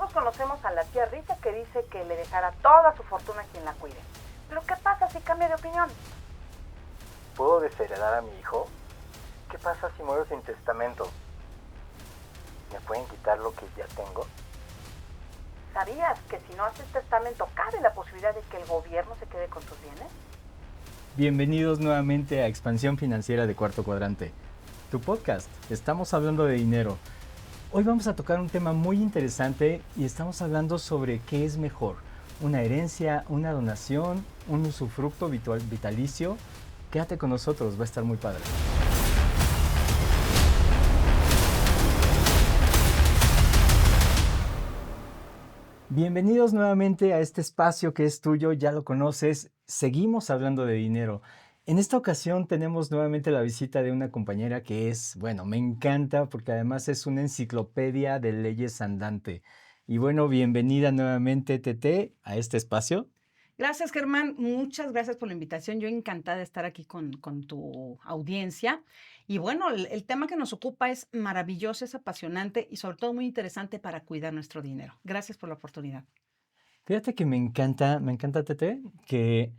Todos conocemos a la tía Rita que dice que le dejará toda su fortuna a quien la cuide. Pero ¿qué pasa si cambia de opinión? ¿Puedo desheredar a mi hijo? ¿Qué pasa si muero sin testamento? ¿Me pueden quitar lo que ya tengo? ¿Sabías que si no haces testamento cabe la posibilidad de que el gobierno se quede con tus bienes? Bienvenidos nuevamente a Expansión Financiera de Cuarto Cuadrante, tu podcast. Estamos hablando de dinero. Hoy vamos a tocar un tema muy interesante y estamos hablando sobre qué es mejor, una herencia, una donación, un usufructo vitalicio. Quédate con nosotros, va a estar muy padre. Bienvenidos nuevamente a este espacio que es tuyo, ya lo conoces, seguimos hablando de dinero. En esta ocasión tenemos nuevamente la visita de una compañera que me encanta porque además es una enciclopedia de leyes andante. Y bueno, bienvenida nuevamente, Tete, a este espacio. Gracias, Germán. Muchas gracias por la invitación. Yo encantada de estar aquí con tu audiencia. Y bueno, el tema que nos ocupa es maravilloso, es apasionante y sobre todo muy interesante para cuidar nuestro dinero. Gracias por la oportunidad. Fíjate que me encanta, Tete, que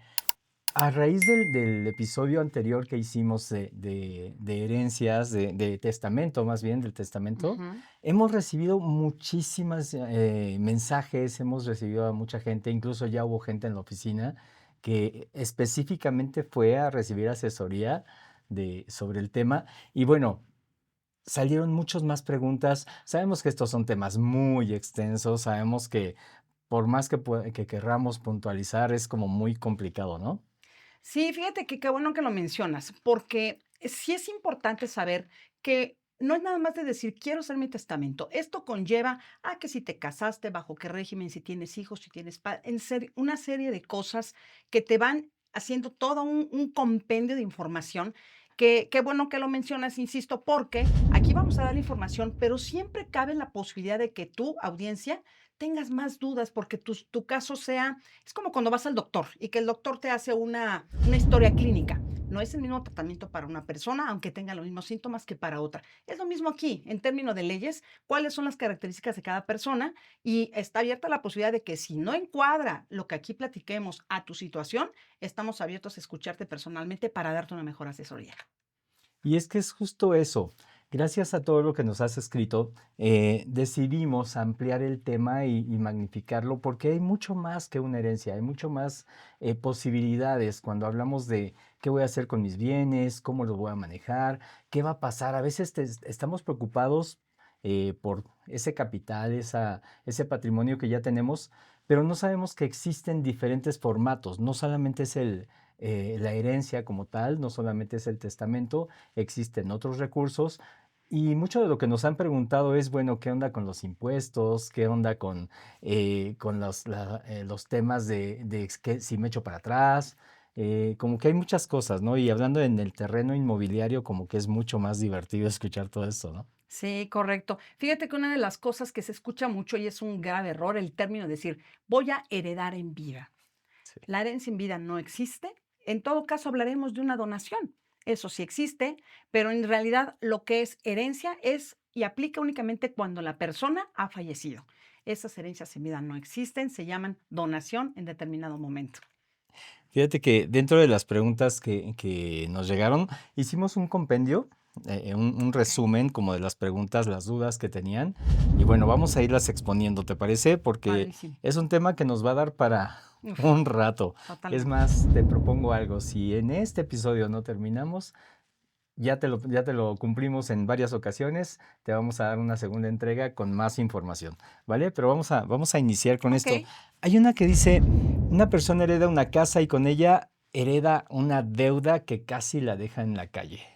a raíz del episodio anterior que hicimos de herencias, de testamento, más bien del testamento, Ujú. hemos recibido muchísimas mensajes, hemos recibido a mucha gente, incluso ya hubo gente en la oficina que específicamente fue a recibir asesoría sobre el tema. Y bueno, salieron muchas más preguntas. Sabemos que estos son temas muy extensos, sabemos que por más que querramos puntualizar, es como muy complicado, ¿no? Sí, fíjate que qué bueno que lo mencionas, porque sí es importante saber que no es nada más de decir, quiero hacer mi testamento. Esto conlleva a que si te casaste, bajo qué régimen, si tienes hijos, si tienes una serie de cosas que te van haciendo todo un compendio de información. Que qué bueno que lo mencionas, insisto, porque aquí vamos a dar la información, pero siempre cabe la posibilidad de que tu audiencia tengas más dudas, porque tu caso sea es como cuando vas al doctor y que el doctor te hace una historia clínica. No es el mismo tratamiento para una persona, aunque tenga los mismos síntomas que para otra. Es lo mismo aquí, en términos de leyes, cuáles son las características de cada persona y está abierta la posibilidad de que si no encuadra lo que aquí platiquemos a tu situación, estamos abiertos a escucharte personalmente para darte una mejor asesoría. Y es que es justo eso. Gracias a todo lo que nos has escrito, decidimos ampliar el tema y magnificarlo porque hay mucho más que una herencia, hay mucho más posibilidades cuando hablamos de qué voy a hacer con mis bienes, cómo los voy a manejar, qué va a pasar. A veces estamos preocupados por ese capital, ese patrimonio que ya tenemos, pero no sabemos que existen diferentes formatos. No solamente es la herencia como tal, no solamente es el testamento, existen otros recursos. Y mucho de lo que nos han preguntado es, bueno, ¿qué onda con los impuestos? ¿Qué onda con los temas de que si me echo para atrás? Como que hay muchas cosas, ¿no? Y hablando en el terreno inmobiliario, como que es mucho más divertido escuchar todo esto, ¿no? Sí, correcto. Fíjate que una de las cosas que se escucha mucho y es un grave error, el término de decir, voy a heredar en vida. Sí. La herencia en vida no existe. En todo caso, hablaremos de una donación. Eso sí existe, pero en realidad lo que es herencia es y aplica únicamente cuando la persona ha fallecido. Esas herencias en vida no existen, se llaman donación en determinado momento. Fíjate que dentro de las preguntas que nos llegaron, hicimos un compendio, un Ok. resumen como de las preguntas, las dudas que tenían. Y bueno, vamos a irlas exponiendo, ¿te parece? Porque Padrísimo. es un tema que nos va a dar para Uf, un rato. Es totalmente. más, te propongo algo. Si en este episodio no terminamos, ya te lo cumplimos en varias ocasiones. Te vamos a dar una segunda entrega con más información, ¿vale? Pero vamos a iniciar con Ok. esto. Hay una que dice, una persona hereda una casa y con ella hereda una deuda que casi la deja en la calle.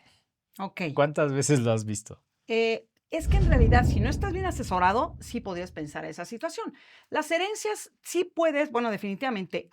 Ok. ¿Cuántas veces lo has visto? Es que en realidad, si no estás bien asesorado, sí podrías pensar esa situación. Las herencias sí puedes, bueno, definitivamente,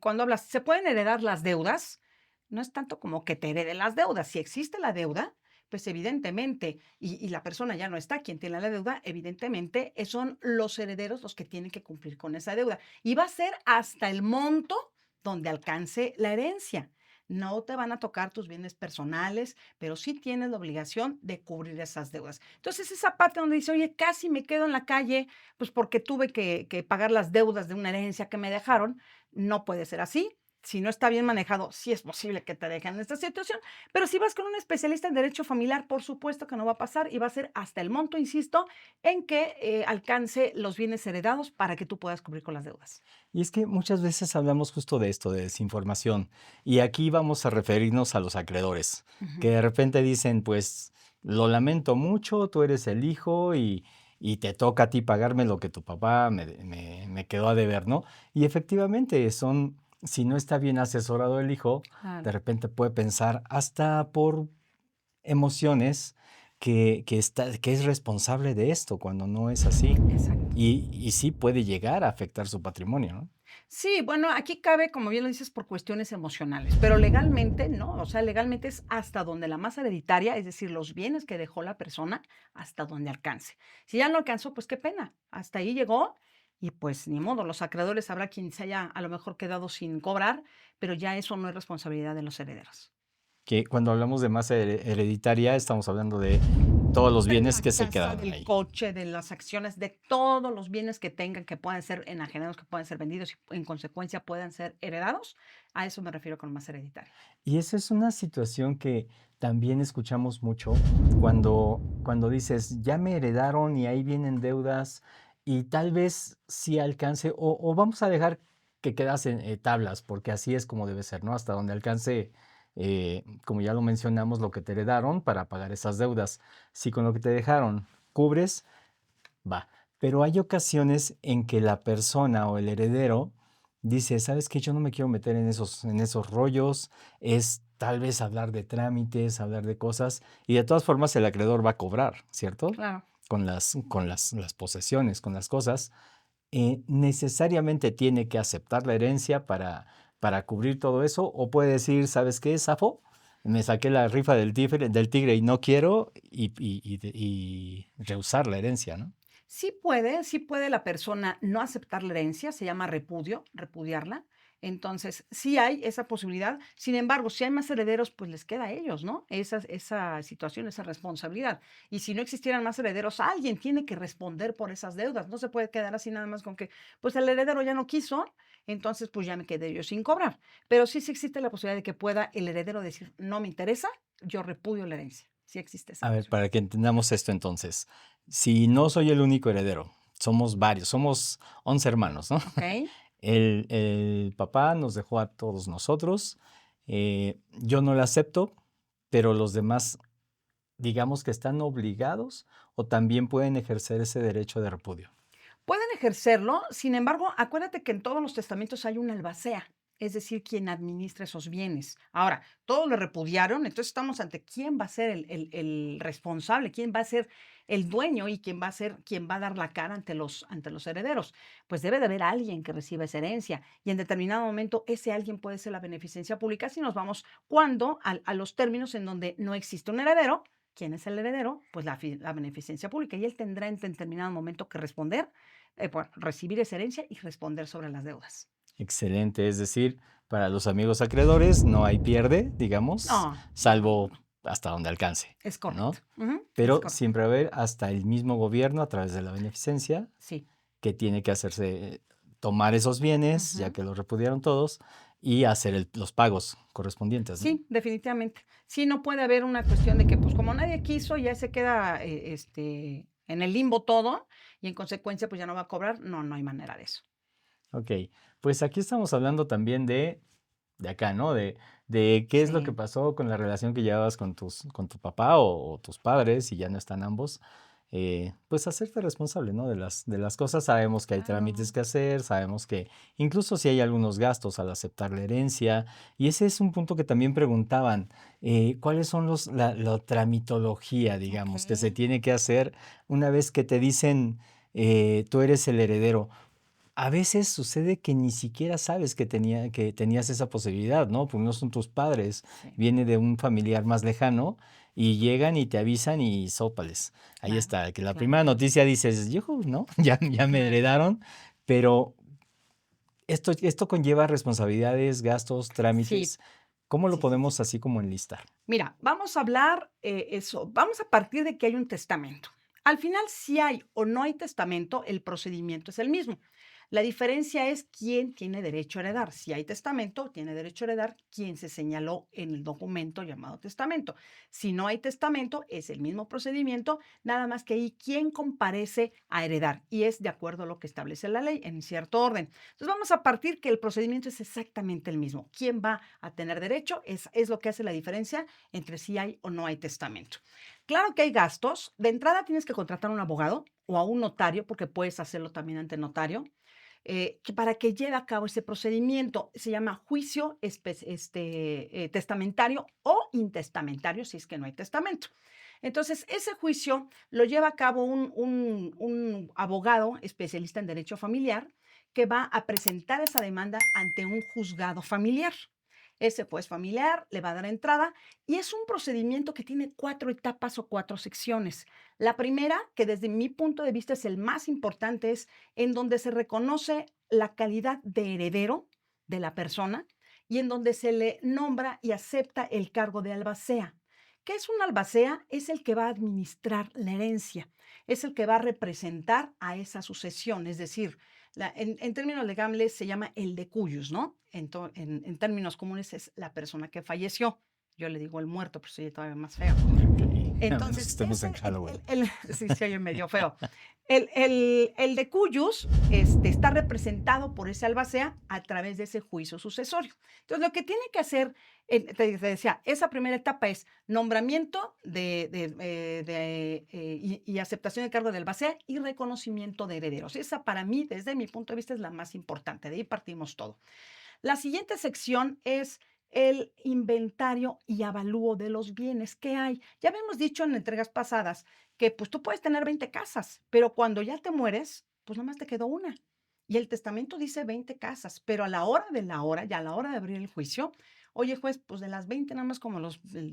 cuando hablas, se pueden heredar las deudas, no es tanto como que te hereden las deudas. Si existe la deuda, pues evidentemente, y la persona ya no está, quien tiene la deuda, evidentemente son los herederos los que tienen que cumplir con esa deuda. Y va a ser hasta el monto donde alcance la herencia. No te van a tocar tus bienes personales, pero sí tienes la obligación de cubrir esas deudas. Entonces, esa parte donde dice, oye, casi me quedo en la calle, pues porque tuve que pagar las deudas de una herencia que me dejaron, no puede ser así. Si no está bien manejado, sí es posible que te dejen en esta situación, pero si vas con un especialista en derecho familiar, por supuesto que no va a pasar y va a ser hasta el monto, insisto, en que alcance los bienes heredados para que tú puedas cubrir con las deudas. Y es que muchas veces hablamos justo de esto, de desinformación, y aquí vamos a referirnos a los acreedores, que Ujú. de repente dicen, pues, lo lamento mucho, tú eres el hijo y te toca a ti pagarme lo que tu papá me quedó a deber, ¿no? Y efectivamente si no está bien asesorado el hijo, Claro, de repente puede pensar hasta por emociones que es responsable de esto, cuando no es así. exacto. Y sí puede llegar a afectar su patrimonio, ¿no? Sí, bueno, aquí cabe, como bien lo dices, por cuestiones emocionales, pero legalmente no, o sea, legalmente es hasta donde la masa hereditaria, es decir, los bienes que dejó la persona, hasta donde alcance. Si ya no alcanzó, pues qué pena, hasta ahí llegó y pues ni modo, los acreedores habrá quien se haya a lo mejor quedado sin cobrar, pero ya eso no es responsabilidad de los herederos. Que cuando hablamos de masa hereditaria, estamos hablando de todos los De bienes la que se casa, quedaron del ahí. coche, de las acciones, de todos los bienes que tengan, que puedan ser enajenados, que puedan ser vendidos y en consecuencia puedan ser heredados, a eso me refiero con masa hereditaria. Y esa es una situación que también escuchamos mucho cuando dices, ya me heredaron y ahí vienen deudas y tal vez sí alcance, o vamos a dejar que quedas en tablas, porque así es como debe ser, ¿no? Hasta donde alcance, como ya lo mencionamos, lo que te heredaron para pagar esas deudas. Si con lo que te dejaron cubres, va. Pero hay ocasiones en que la persona o el heredero dice, ¿sabes qué? Yo no me quiero meter en esos rollos, es tal vez hablar de trámites, hablar de cosas, y de todas formas el acreedor va a cobrar, ¿cierto? Claro. Con las posesiones, con las cosas. ¿Necesariamente tiene que aceptar la herencia para cubrir todo eso? ¿O puede decir, ¿sabes qué, Safo? Me saqué la rifa del tigre y no quiero y rehusar la herencia, ¿no? Sí puede la persona no aceptar la herencia, se llama repudio, repudiarla. Entonces, sí hay esa posibilidad. Sin embargo, si hay más herederos, pues les queda a ellos, ¿no? Esa situación, esa responsabilidad. Y si no existieran más herederos, alguien tiene que responder por esas deudas. No se puede quedar así nada más con que, pues el heredero ya no quiso, entonces pues ya me quedé yo sin cobrar. Pero sí existe la posibilidad de que pueda el heredero decir, no me interesa, yo repudio la herencia. Sí existe esa A ver, posibilidad. para que entendamos esto entonces, si no soy el único heredero, somos varios, somos 11 hermanos, ¿no? ¿Ok? El papá nos dejó a todos nosotros, yo no lo acepto, pero los demás, digamos que están obligados o también pueden ejercer ese derecho de repudio. Pueden ejercerlo, sin embargo, acuérdate que en todos los testamentos hay una albacea, es decir, quien administra esos bienes. Ahora, todos lo repudiaron, entonces estamos ante quién va a ser el responsable, quién va a ser el dueño y quién va a ser quien va a dar la cara ante los herederos. Pues debe de haber alguien que reciba esa herencia y en determinado momento ese alguien puede ser la beneficencia pública si nos vamos cuando a los términos en donde no existe un heredero. ¿Quién es el heredero? Pues la beneficencia pública y él tendrá en determinado momento que responder bueno, recibir esa herencia y responder sobre las deudas. Excelente, es decir, para los amigos acreedores no hay pierde, digamos, No, no, no, salvo no. hasta donde alcance, Es ¿no? correcto. Ujú, es Pero correcto. siempre va a haber hasta el mismo gobierno a través de la beneficencia Sí. que tiene que hacerse, tomar esos bienes, ya Ujú. que los repudiaron todos, y hacer los pagos correspondientes, ¿no? Sí, definitivamente. Sí, no puede haber una cuestión de que, pues, como nadie quiso, ya se queda, en el limbo todo, y en consecuencia, pues, ya no va a cobrar. No, no hay manera de eso. Ok, pues aquí estamos hablando también de acá, ¿no? De qué es lo que Sí. pasó con la relación que llevabas con tu papá o tus padres, si ya no están ambos. Pues hacerte responsable, ¿no? De las cosas. Sabemos que hay trámites Claro. que hacer, sabemos que incluso si hay algunos gastos al aceptar la herencia. Y ese es un punto que también preguntaban, ¿cuáles son la tramitología, digamos, que se Okey. tiene que hacer una vez que te dicen, tú eres el heredero? A veces sucede que ni siquiera sabes que tenías esa posibilidad, ¿no? Porque no son tus padres, Sí, viene de un familiar más lejano y llegan y te avisan y sópales. Ahí claro, está, que la claro, primera noticia dices, yujú, ¿no? Ya me claro. heredaron, pero esto conlleva responsabilidades, gastos, Sí, trámites. ¿Cómo lo Sí, sí, sí. podemos así como enlistar? Mira, vamos a hablar vamos a partir de que hay un testamento. Al final, si hay o no hay testamento, el procedimiento es el mismo. La diferencia es quién tiene derecho a heredar. Si hay testamento, tiene derecho a heredar quien se señaló en el documento llamado testamento. Si no hay testamento, es el mismo procedimiento, nada más que ahí quién comparece a heredar y es de acuerdo a lo que establece la ley en cierto orden. Entonces vamos a partir que el procedimiento es exactamente el mismo. ¿Quién va a tener derecho? Es lo que hace la diferencia entre si hay o no hay testamento. Claro que hay gastos. De entrada tienes que contratar a un abogado o a un notario, porque puedes hacerlo también ante notario, para que lleve a cabo ese procedimiento. Se llama juicio testamentario o intestamentario, si es que no hay testamento. Entonces, ese juicio lo lleva a cabo un abogado especialista en derecho familiar que va a presentar esa demanda ante un juzgado familiar. Ese juez familiar le va a dar entrada y es un procedimiento que tiene 4 etapas o 4 secciones. La primera, que desde mi punto de vista es el más importante, es en donde se reconoce la calidad de heredero de la persona y en donde se le nombra y acepta el cargo de albacea. ¿Qué es un albacea? Es el que va a administrar la herencia, es el que va a representar a esa sucesión, es decir, en términos legales se llama el decuyus, ¿no? En términos comunes es la persona que falleció. Yo le digo el muerto, pero soy todavía más feo. Ok, a menos que Entonces, estemos en Halloween. sí, se oye medio feo. El decuyus está representado por ese albacea a través de ese juicio sucesorio. Entonces, lo que tiene que hacer, te decía, esa primera etapa es nombramiento y aceptación de cargo del albacea y reconocimiento de herederos. Esa para mí, desde mi punto de vista, es la más importante. De ahí partimos todo. La siguiente sección es el inventario y avalúo de los bienes que hay. Ya habíamos dicho en entregas pasadas que pues tú puedes tener 20 casas, pero cuando ya te mueres, pues nomás te quedó una. Y el testamento dice 20 casas, pero a la hora de la hora, ya a la hora de abrir el juicio, oye juez, pues de las 20 nada más como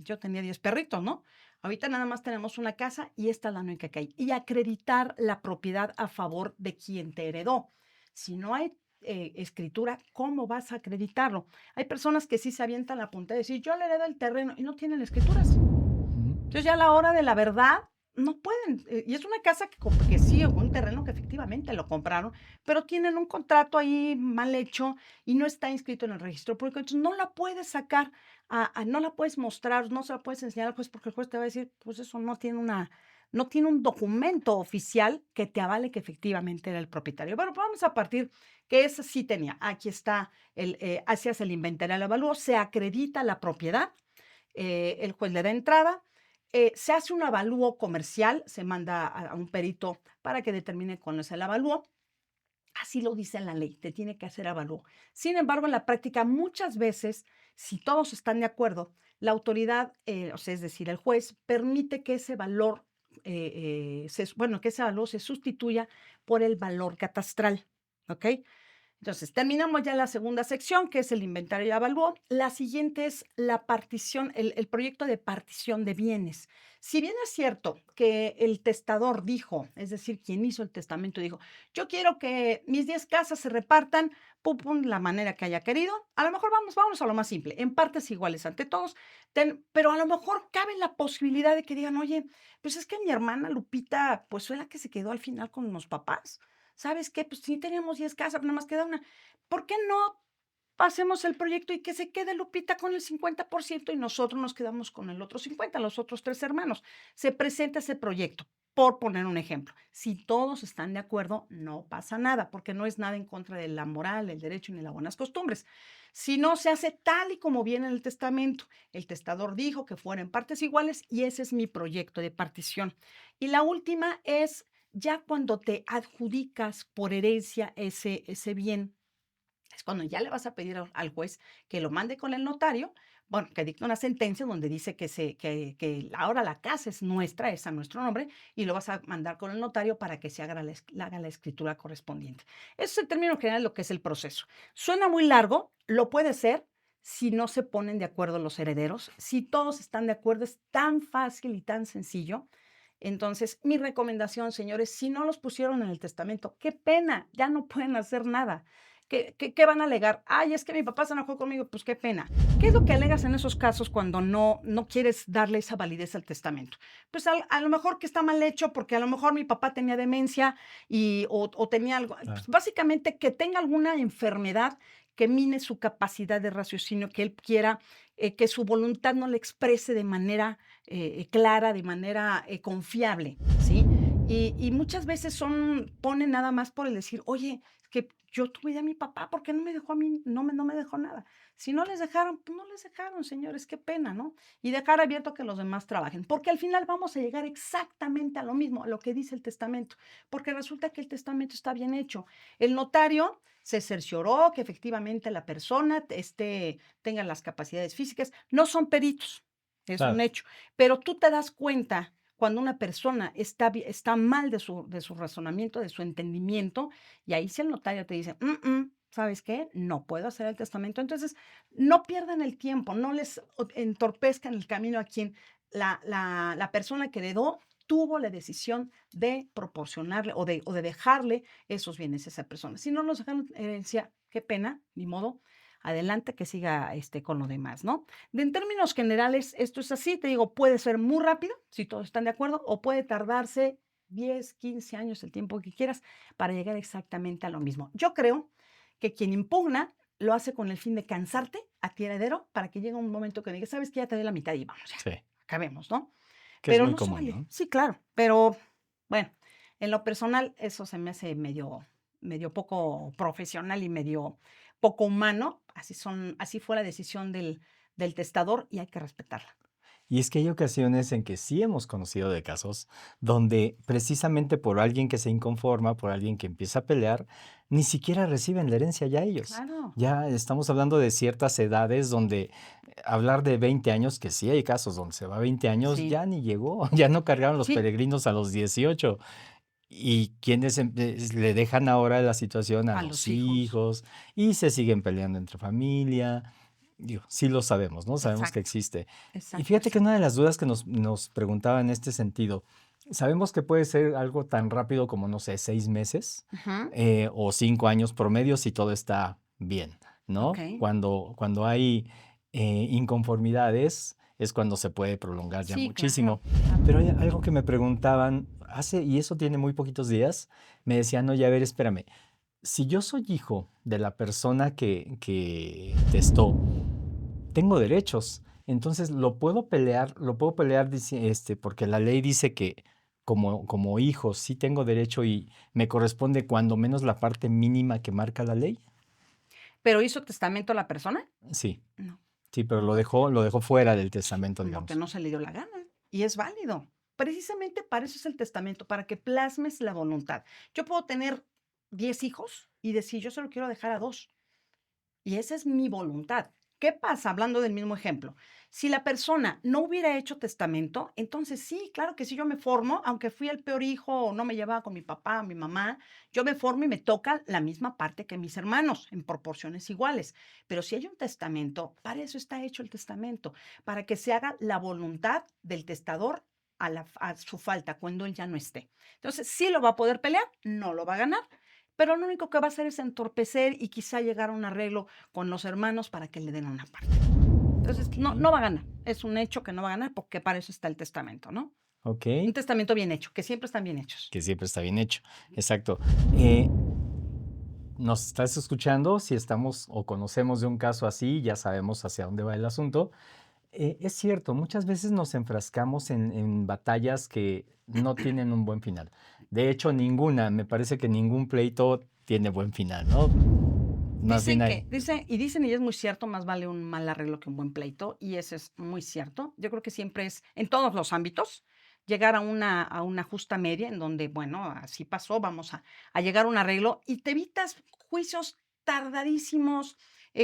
yo tenía 10 perritos, ¿no? Ahorita nada más tenemos una casa y esta es la única que hay. Y acreditar la propiedad a favor de quien te heredó. Si no hay escritura, ¿cómo vas a acreditarlo? Hay personas que sí se avientan la punta de decir, yo le heredo el terreno y no tienen escrituras. Ujú. Entonces ya a la hora de la verdad no pueden. Y es una casa que sí, un terreno que efectivamente lo compraron, pero tienen un contrato ahí mal hecho y no está inscrito en el registro público. Entonces no la puedes sacar, no la puedes mostrar, no se la puedes enseñar al juez porque el juez te va a decir, pues eso no tiene un documento oficial que te avale que efectivamente era el propietario. Bueno, pues vamos a partir que esa sí tenía. Aquí está, hacías el inventario al avalúo, se acredita la propiedad, el juez le da entrada, se hace un avalúo comercial, se manda a un perito para que determine cuál es el avalúo. Así lo dice la ley, te tiene que hacer avalúo. Sin embargo, en la práctica, muchas veces, si todos están de acuerdo, la autoridad, o sea, es decir, el juez, permite que ese valor, que ese valor se sustituya por el valor catastral. ¿Ok? Entonces, terminamos ya la segunda sección, que es el inventario y avalúo. La siguiente es la partición, el proyecto de partición de bienes. Si bien es cierto que el testador dijo, es decir, quien hizo el testamento dijo, yo quiero que mis 10 casas se repartan, pum, pum, la manera que haya querido, a lo mejor vamos a lo más simple, en partes iguales ante todos, pero a lo mejor cabe la posibilidad de que digan, oye, pues es que mi hermana Lupita, pues fue la que se quedó al final con los papás. ¿Sabes qué? Pues sí teníamos 10 casas, pero nada más queda una. ¿Por qué no hacemos el proyecto y que se quede Lupita con el 50% y nosotros nos quedamos con el otro 50, los otros 3 hermanos? Se presenta ese proyecto, por poner un ejemplo. Si todos están de acuerdo, no pasa nada, porque no es nada en contra de la moral, el derecho ni las buenas costumbres. Si no se hace tal y como viene en el testamento, el testador dijo que fueran partes iguales y ese es mi proyecto de partición. Y la última es ya cuando te adjudicas por herencia ese bien, es cuando ya le vas a pedir al juez que lo mande con el notario, bueno, que dicte una sentencia donde dice que ahora la casa es nuestra, es a nuestro nombre, y lo vas a mandar con el notario para que se haga la escritura correspondiente. Eso es en términos generales lo que es el proceso. Suena muy largo, lo puede ser si no se ponen de acuerdo los herederos. Si todos están de acuerdo, es tan fácil y tan sencillo. Entonces, mi recomendación, señores, si no los pusieron en el testamento, qué pena, ya no pueden hacer nada. ¿Qué van a alegar? Ay, es que mi papá se enojó conmigo, pues qué pena. ¿Qué es lo que alegas en esos casos cuando no quieres darle esa validez al testamento? Pues a lo mejor que está mal hecho porque a lo mejor mi papá tenía demencia o tenía algo, Claro. pues básicamente que tenga alguna enfermedad que mine su capacidad de raciocinio, que él quiera, que su voluntad no le exprese de manera clara, de manera confiable, ¿sí? Y muchas veces ponen nada más por el decir, oye, es que yo tuve a mi papá, ¿por qué no me dejó a mí? No me dejó nada. Si no les dejaron, pues no les dejaron, señores, qué pena, ¿no? Y dejar abierto que los demás trabajen, porque al final vamos a llegar exactamente a lo mismo, a lo que dice el testamento, porque resulta que el testamento está bien hecho. El notario se cercioró que efectivamente la persona tenga las capacidades físicas, no son peritos, es un Claro. hecho, pero tú te das cuenta cuando una persona está mal de su razonamiento, de su entendimiento, y ahí si el notario te dice, ¿sabes qué? No puedo hacer el testamento. Entonces, no pierdan el tiempo, no les entorpezcan el camino a quien la persona que heredó tuvo la decisión de proporcionarle o de dejarle esos bienes a esa persona. Si no nos dejan herencia, qué pena, ni modo, adelante que siga con lo demás, ¿no? En términos generales, esto es así, te digo, puede ser muy rápido, si todos están de acuerdo, o puede tardarse 10, 15 años, el tiempo que quieras, para llegar exactamente a lo mismo. Yo creo que quien impugna lo hace con el fin de cansarte a ti heredero para que llegue un momento que digas, sabes que ya te doy la mitad y vamos, ya, Sí, acabemos, ¿no? que es Pero muy no se común, vale. ¿no? Sí, claro, pero bueno, en lo personal eso se me hace medio poco profesional y medio poco humano. Así fue la decisión del testador y hay que respetarla. Y es que hay ocasiones en que sí hemos conocido de casos donde precisamente por alguien que se inconforma, por alguien que empieza a pelear, ni siquiera reciben la herencia ya ellos. Claro, Ya estamos hablando de ciertas edades donde hablar de 20 años, que sí hay casos donde se va 20 años, sí, ya ni llegó, ya no cargaron los sí, peregrinos a los 18. Y quienes le dejan ahora la situación a a los los hijos. hijos y se siguen peleando entre familia. Digo, sí lo sabemos, ¿no? Sabemos que Exacto, existe. Y exacto, fíjate que una de exacto. las dudas que nos preguntaba en este sentido, sabemos que puede ser algo tan rápido como, no sé, 6 meses Ujú, o 5 años promedio si todo está bien, ok. ¿no? Cuando hay inconformidades es cuando se puede prolongar ya Sí, claro, muchísimo. claro. Pero hay algo que me preguntaban y eso tiene muy poquitos días, me decían, oye, a ver, espérame, si yo soy hijo de la persona que testó, tengo derechos. Entonces lo puedo pelear porque la ley dice que como hijo sí tengo derecho y me corresponde cuando menos la parte mínima que marca la ley. ¿Pero hizo testamento la persona? Sí, No. sí, pero lo dejó fuera del testamento, Porque digamos. no se le dio la gana y es válido. Precisamente para eso es el testamento, para que plasmes la voluntad. Yo puedo tener 10 hijos y decir, yo solo quiero dejar a 2 y esa es mi voluntad. ¿Qué pasa? Hablando del mismo ejemplo. Si la persona no hubiera hecho testamento, entonces sí, claro que sí, yo me formo, aunque fui el peor hijo o no me llevaba con mi papá o mi mamá, yo me formo y me toca la misma parte que mis hermanos, en proporciones iguales. Pero si hay un testamento, para eso está hecho el testamento, para que se haga la voluntad del testador a su falta, cuando él ya no esté. Entonces, sí lo va a poder pelear, no lo va a ganar, pero lo único que va a hacer es entorpecer y quizá llegar a un arreglo con los hermanos para que le den una parte. Entonces, Ok, no va a ganar. Es un hecho que no va a ganar porque para eso está el testamento, ¿no? ok, Un testamento bien hecho, que siempre están bien hechos. que siempre está bien hecho. Exacto. Eh, ¿Nos estás escuchando? Si estamos o conocemos de un caso así, ya sabemos hacia dónde va el asunto. Es cierto, muchas veces nos enfrascamos en batallas que no tienen un buen final. De hecho, me parece que ningún pleito tiene buen final, ¿no? Más bien hay. Dicen, y es muy cierto, más vale un mal arreglo que un buen pleito, y eso es muy cierto. Yo creo que siempre es, en todos los ámbitos, llegar a una justa media en donde, bueno, así pasó, vamos a llegar a un arreglo y te evitas juicios tardadísimos,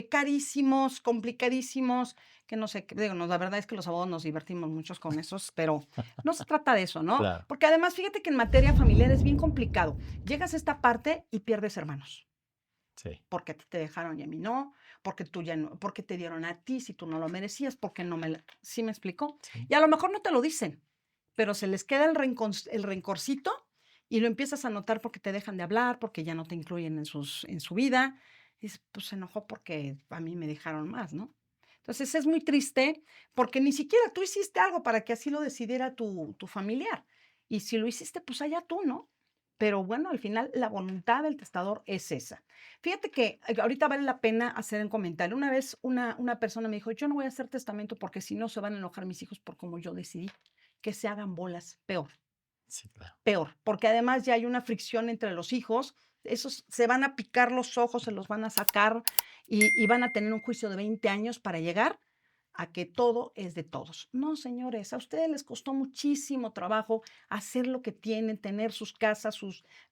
carísimos, complicadísimos, que no sé, digo, no, la verdad es que los abogados nos divertimos muchos con esos, pero no se trata de eso, ¿no? Claro, Porque además, fíjate que en materia familiar es bien complicado. Llegas a esta parte y pierdes hermanos sí, porque a ti te dejaron y a mí no, porque tú ya no, porque te dieron a ti si tú no lo merecías, porque no ¿sí me explico? sí. Y a lo mejor no te lo dicen, pero se les queda el rencorcito y lo empiezas a notar porque te dejan de hablar, porque ya no te incluyen en su vida. Y dices, pues se enojó porque a mí me dejaron más, ¿no? Entonces es muy triste porque ni siquiera tú hiciste algo para que así lo decidiera tu familiar. Y si lo hiciste, pues allá tú, ¿no? Pero bueno, al final la voluntad del testador es esa. Fíjate que ahorita vale la pena hacer un comentario. Una vez una persona me dijo, yo no voy a hacer testamento porque si no se van a enojar mis hijos por como yo decidí. Que se hagan bolas, peor. Sí, claro. Peor, porque además ya hay una fricción entre los hijos, esos se van a picar los ojos, se los van a sacar y van a tener un juicio de 20 años para llegar a que todo es de todos. No, señores, a ustedes les costó muchísimo trabajo hacer lo que tienen, tener sus casas,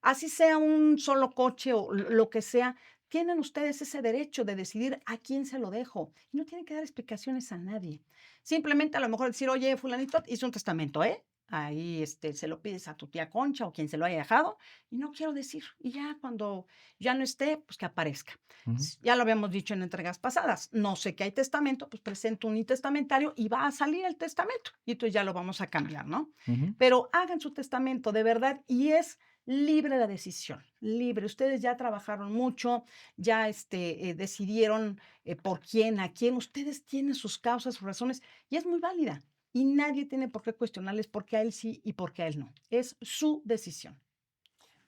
así sea un solo coche o lo que sea, tienen ustedes ese derecho de decidir a quién se lo dejo. Y no tienen que dar explicaciones a nadie. Simplemente a lo mejor decir, oye, fulanito hizo un testamento, ¿eh? Ahí, se lo pides a tu tía Concha o quien se lo haya dejado, y no quiero decir. Y ya cuando ya no esté, pues que aparezca. Ujú, Ya lo habíamos dicho en entregas pasadas. No sé que hay testamento, pues presento un intestamentario y va a salir el testamento. Y entonces ya lo vamos a cambiar, ¿no? ujú. Pero hagan su testamento de verdad y es libre la decisión, libre. Ustedes ya trabajaron mucho, ya decidieron por quién, a quién. Ustedes tienen sus causas, sus razones y es muy válida. Y nadie tiene por qué cuestionarles por qué a él sí y por qué a él no. Es su decisión.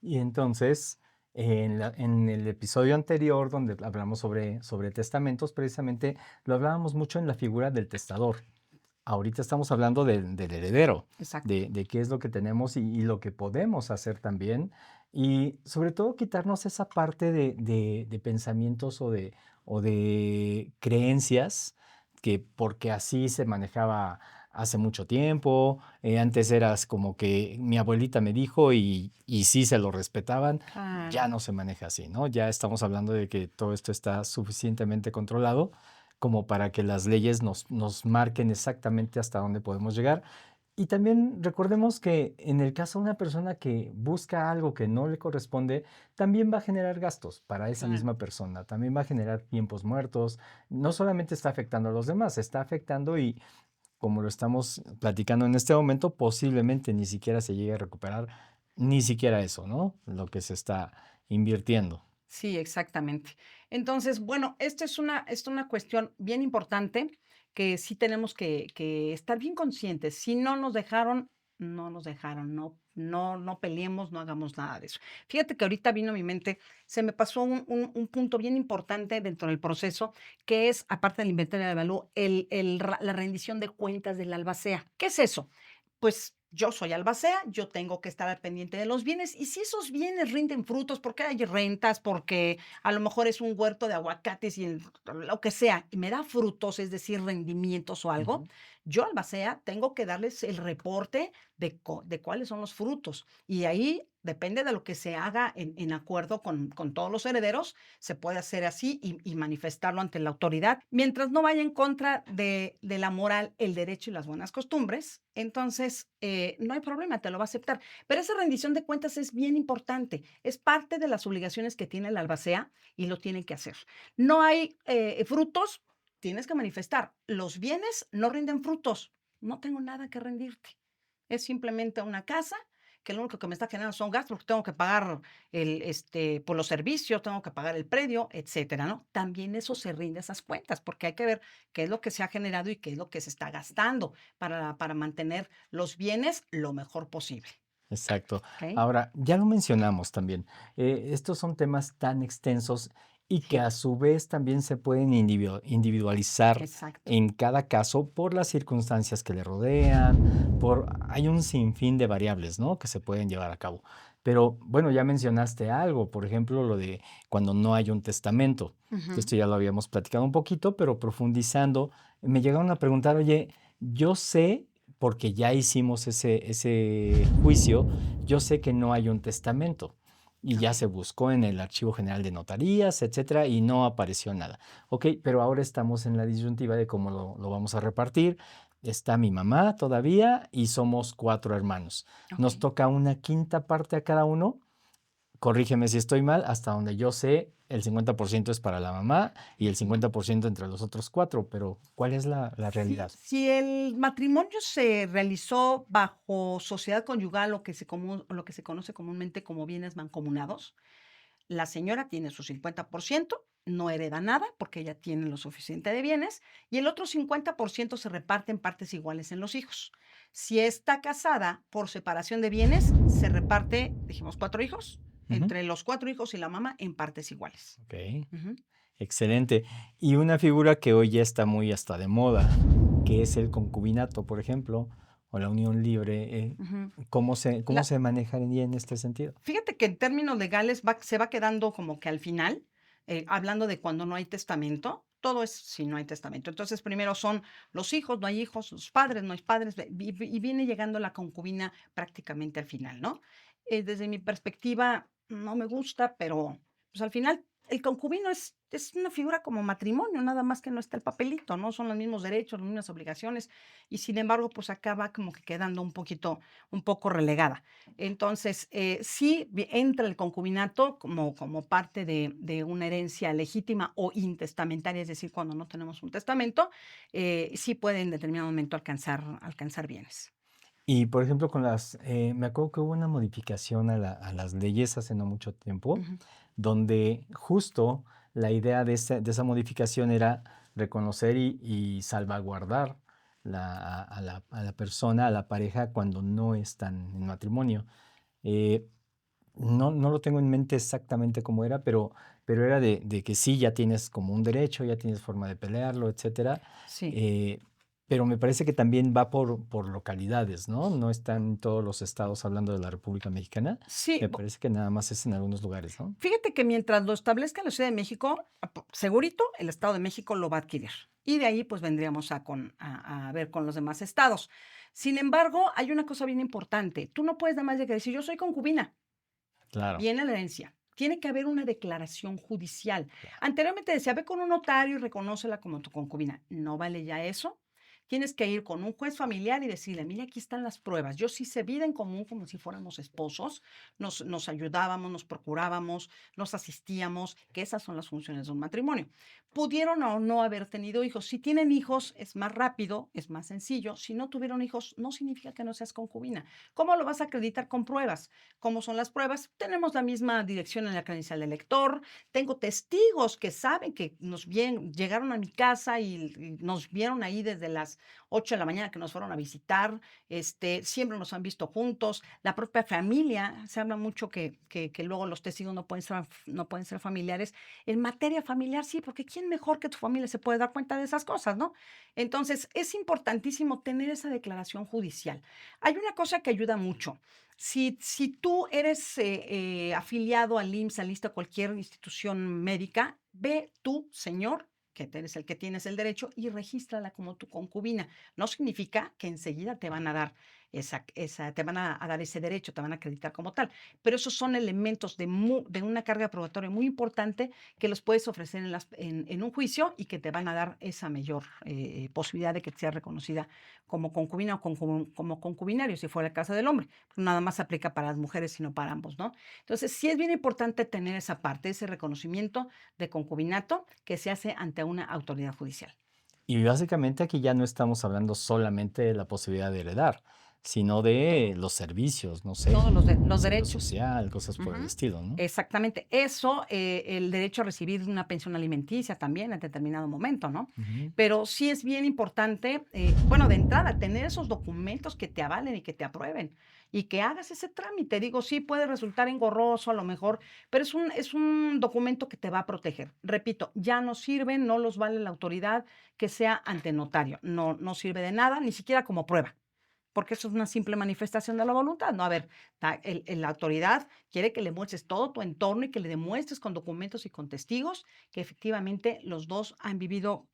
Y entonces, en el episodio anterior, donde hablamos sobre testamentos, precisamente lo hablábamos mucho en la figura del testador. Ahorita estamos hablando del heredero, Exacto. de qué es lo que tenemos y lo que podemos hacer también. Y sobre todo quitarnos esa parte de pensamientos o de creencias que porque así se manejaba hace mucho tiempo. Antes eras como que mi abuelita me dijo y sí se lo respetaban. Claro. Ya no se maneja así, ¿no? Ya estamos hablando de que todo esto está suficientemente controlado como para que las leyes nos marquen exactamente hasta dónde podemos llegar. Y también recordemos que en el caso de una persona que busca algo que no le corresponde, también va a generar gastos para esa Claro. misma persona, también va a generar tiempos muertos. No solamente está afectando a los demás, está afectando y como lo estamos platicando en este momento, posiblemente ni siquiera se llegue a recuperar ni siquiera eso, ¿no? Lo que se está invirtiendo. Sí, exactamente. Entonces, bueno, esta es una cuestión bien importante que sí tenemos que estar bien conscientes. Si no nos dejaron, no nos dejaron, no peleemos, no hagamos nada de eso. Fíjate que ahorita vino a mi mente, se me pasó un punto bien importante dentro del proceso, que es, aparte del inventario de valor, la rendición de cuentas del albacea. ¿Qué es eso? Pues yo soy albacea, yo tengo que estar al pendiente de los bienes y si esos bienes rinden frutos, porque hay rentas, porque a lo mejor es un huerto de aguacates y lo que sea, y me da frutos, es decir, rendimientos o algo, Ujú. yo albacea tengo que darles el reporte de cuáles son los frutos y ahí depende de lo que se haga en acuerdo con todos los herederos, se puede hacer así y manifestarlo ante la autoridad. Mientras no vaya en contra de la moral, el derecho y las buenas costumbres, entonces no hay problema, te lo va a aceptar. Pero esa rendición de cuentas es bien importante, es parte de las obligaciones que tiene el albacea y lo tienen que hacer. No hay frutos, tienes que manifestar. Los bienes no rinden frutos, no tengo nada que rendirte. Es simplemente una casa que lo único que me está generando son gastos, porque tengo que pagar por los servicios, tengo que pagar el predio, etcétera, ¿no? También eso se rinde esas cuentas, porque hay que ver qué es lo que se ha generado y qué es lo que se está gastando para mantener los bienes lo mejor posible, Exacto. ¿ok? Ahora, ya lo mencionamos también. Estos son temas tan extensos y que Sí, a su vez también se pueden individualizar exacto. en cada caso por las circunstancias que le rodean, hay un sinfín de variables, ¿no? Que se pueden llevar a cabo. Pero bueno, ya mencionaste algo, por ejemplo, lo de cuando no hay un testamento. Ujú. Esto ya lo habíamos platicado un poquito, pero profundizando, me llegaron a preguntar, oye, yo sé porque ya hicimos ese juicio, yo sé que no hay un testamento y ya se Ok. buscó en el Archivo General de Notarías, etcétera, y no apareció nada. Ok, pero ahora estamos en la disyuntiva de cómo lo vamos a repartir. Está mi mamá todavía y somos 4 hermanos. Ok. Nos toca una quinta parte a cada uno. Corrígeme si estoy mal, hasta donde yo sé, el 50% es para la mamá y el Ujú. 50% entre los otros 4, pero ¿cuál es la realidad? Si el matrimonio se realizó bajo sociedad conyugal, o lo que se conoce comúnmente como bienes mancomunados, la señora tiene su 50% no hereda nada porque ella tiene lo suficiente de bienes y el otro 50% se reparte en partes iguales en los hijos. Si está casada por separación de bienes, se reparte, dijimos, 4 hijos, Ujú. entre los 4 hijos y la mamá en partes iguales. Ok, Ujú. excelente. Y una figura que hoy ya está muy hasta de moda, que es el concubinato, por ejemplo, o la unión libre. Ujú. ¿Cómo La- se manejaría en este sentido? Fíjate que en términos legales se va quedando como que al final, hablando de cuando no hay testamento, todo es si no hay testamento. Entonces, primero son los hijos, no hay hijos, los padres, no hay padres, y viene llegando la concubina prácticamente al final, ¿no? Desde mi perspectiva, no me gusta, pero pues al final el concubino es una figura como matrimonio, nada más que no está el papelito, ¿no? Son los mismos derechos, las mismas obligaciones, y sin embargo, pues acaba como que quedando un poco relegada. Entonces, sí entra el concubinato como parte de una herencia legítima o intestamentaria, es decir, cuando no tenemos un testamento, sí puede en determinado momento alcanzar bienes. Y por ejemplo, me acuerdo que hubo una modificación a las leyes hace no mucho tiempo, Ujú. donde justo la idea de esa modificación era reconocer y salvaguardar a la persona, a la pareja, cuando no están en matrimonio. Eh, no lo tengo en mente exactamente cómo era, pero era de que sí, ya tienes como un derecho, ya tienes forma de pelearlo, etcétera. Sí. eh, pero me parece que también va por localidades, ¿no? No están todos los estados hablando de la República Mexicana. Sí, Me parece que nada más es en algunos lugares, ¿no? fíjate que mientras lo establezca la Ciudad de México, segurito el Estado de México lo va a adquirir. Y de ahí pues vendríamos a ver con los demás estados. Sin embargo, hay una cosa bien importante. Tú no puedes nada más llegar y decir, yo soy concubina. Claro, Viene la herencia. Tiene que haber una declaración judicial. claro. Anteriormente decía, ve con un notario y reconócela como tu concubina. ¿No vale ya eso? Tienes que ir con un juez familiar y decirle, mira, aquí están las pruebas. Yo sí hice vida en común como si fuéramos esposos. Nos ayudábamos, nos procurábamos, nos asistíamos, que esas son las funciones de un matrimonio. Pudieron o no haber tenido hijos. Si tienen hijos, es más rápido, es más sencillo. Si no tuvieron hijos, no significa que no seas concubina. ¿Cómo lo vas a acreditar con pruebas? ¿Cómo son las pruebas? Tenemos la misma dirección en la credencial del lector. Tengo testigos que saben que llegaron a mi casa y nos vieron ahí desde las 8 de la mañana que nos fueron a visitar. Siempre nos han visto juntos. La propia familia, se habla mucho que luego los testigos no pueden ser familiares. En materia familiar, sí, porque ¿quién mejor que tu familia se puede dar cuenta de esas cosas, no? Entonces, es importantísimo tener esa declaración judicial. Hay una cosa que ayuda mucho. Si tú eres afiliado al IMSS, al ISSSTE, a cualquier institución médica, ve tú, señor, que eres el que tienes el derecho, y regístrala como tu concubina. No significa que enseguida te van a dar te van a dar ese derecho, te van a acreditar como tal, pero esos son elementos de una carga probatoria muy importante que los puedes ofrecer en un juicio y que te van a dar esa mayor posibilidad de que sea reconocida como concubina o como concubinario, si fuera el caso del hombre. Nada más aplica para las mujeres, sino para ambos, ¿no? Entonces, sí es bien importante tener esa parte, ese reconocimiento de concubinato que se hace ante una autoridad judicial. Y básicamente aquí ya no estamos hablando solamente de la posibilidad de heredar, sino de los servicios, no sé, Todos los seguro derechos. social, cosas por el Ujú. estilo, ¿no? Exactamente. Eso, el derecho a recibir una pensión alimenticia también en determinado momento, ¿no? Ujú. Pero sí es bien importante, bueno, de entrada, tener esos documentos que te avalen y que te aprueben y que hagas ese trámite. Digo, sí puede resultar engorroso a lo mejor, pero es un documento que te va a proteger. Repito, ya no sirven, no los vale la autoridad que sea ante notario. No, no sirve de nada, ni siquiera como prueba porque eso es una simple manifestación de la voluntad, ¿no? A ver, la autoridad quiere que le muestres todo tu entorno y que le demuestres con documentos y con testigos que efectivamente los dos han vivido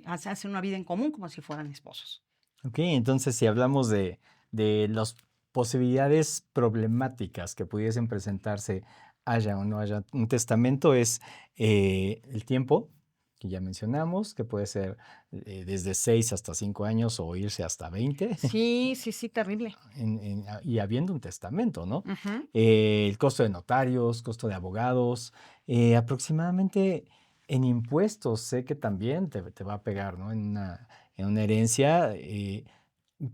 hacen una vida en común como si fueran esposos. Ok, entonces si hablamos de las posibilidades problemáticas que pudiesen presentarse, haya o no haya un testamento, es el tiempo, que ya mencionamos, que puede ser desde 6 hasta 5 años o irse hasta 20, Sí, sí, sí, terrible. y habiendo un testamento, ¿no? Ujú. El costo de notarios, costo de abogados, aproximadamente en impuestos, sé que también te va a pegar, ¿no? En una herencia,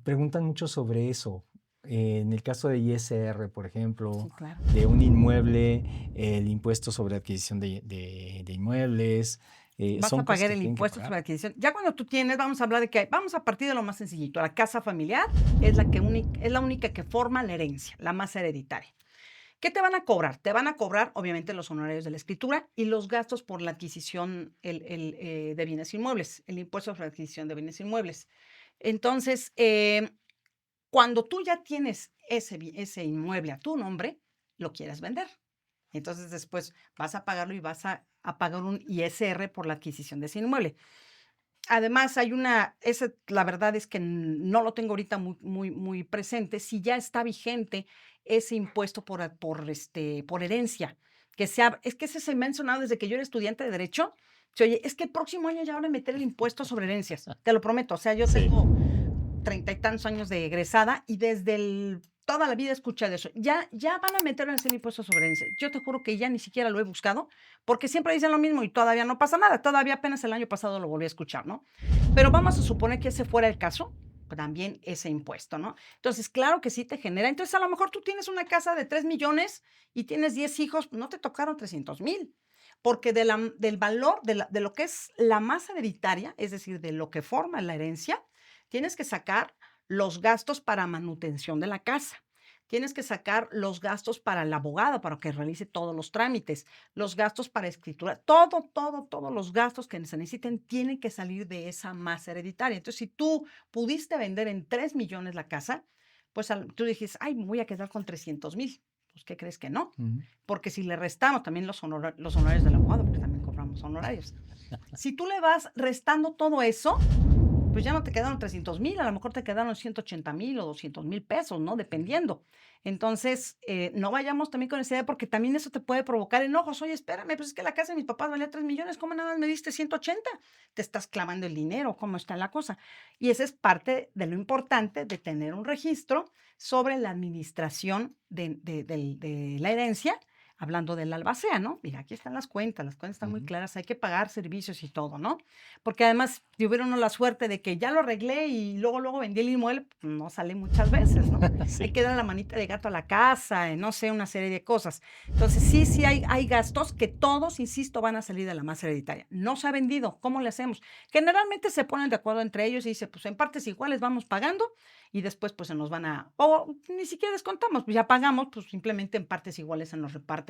preguntan mucho sobre eso. En el caso de ISR, por Sí, ejemplo, claro. de un inmueble, el impuesto sobre adquisición de inmuebles, Vas son a cosas pagar que el tienen que impuesto pagar. sobre adquisición. Ya cuando tú tienes, vamos a hablar de que vamos a partir de lo más sencillito. La casa familiar es es la única que forma la herencia, la más hereditaria. ¿Qué te van a cobrar? Te van a cobrar, obviamente, los honorarios de la escritura y los gastos por la adquisición de bienes inmuebles, el impuesto sobre la adquisición de bienes inmuebles. Entonces, cuando tú ya tienes ese inmueble a tu nombre, lo quieres vender. Entonces, después vas a pagarlo y vas a pagar un ISR por la adquisición de ese inmueble. Además, la verdad es que no lo tengo ahorita muy presente, si ya está vigente ese impuesto por herencia, es que ese se me ha mencionado desde que yo era estudiante de derecho. Oye, es que el próximo año ya van a meter el impuesto sobre herencias, te lo prometo. O sea, yo Sí. tengo 30 y tantos años de egresada y toda la vida escuché de eso. Ya van a meter ese impuesto sobre herencias. Yo te juro que ya ni siquiera lo he buscado, porque siempre dicen lo mismo y todavía no pasa nada. Todavía apenas el año pasado lo volví a escuchar, ¿no? Pero vamos a suponer que ese fuera el caso, también ese impuesto, ¿no? Entonces, claro que sí te genera. Entonces, a lo mejor tú tienes una casa de 3 millones y tienes 10 hijos, no te tocaron 300,000, porque del valor de lo que es la masa hereditaria, es decir, de lo que forma la herencia, tienes que sacar los gastos para manutención de la casa. Tienes que sacar los gastos para el abogado, para que realice todos los trámites, los gastos para escritura, todos los gastos que se necesiten tienen que salir de esa masa hereditaria. Entonces, si tú pudiste vender en 3 millones la casa, pues tú dijiste, ay, me voy a quedar con 300,000. Pues, ¿qué crees que no? Ujú. Porque si le restamos también los honorarios del abogado, porque también cobramos honorarios. Si tú le vas restando todo eso, pues ya no te quedaron 300,000, a lo mejor te quedaron 180,000 o 200,000 pesos, ¿no? Dependiendo. Entonces, no vayamos también con esa idea, porque también eso te puede provocar enojos. Oye, espérame, pues es que la casa de mis papás valía 3 millones, ¿cómo nada más me diste 180? Te estás clavando el dinero, ¿cómo está la cosa? Y esa es parte de lo importante de tener un registro sobre la administración de la herencia, hablando del albacea, ¿no? Mira, aquí están las cuentas están muy Ujú. claras, hay que pagar servicios y todo, ¿no? Porque además tuvieron la suerte de que ya lo arreglé y luego vendí el inmueble, pues, no sale muchas veces, ¿no? Hay Sí, que dar la manita de gato a la casa, no sé, una serie de cosas. Entonces, sí hay gastos que todos, insisto, van a salir de la masa hereditaria. No se ha vendido, ¿cómo le hacemos? Generalmente se ponen de acuerdo entre ellos y dice, pues en partes iguales vamos pagando y después pues se nos van o ni siquiera descontamos, pues ya pagamos, pues simplemente en partes iguales se nos reparte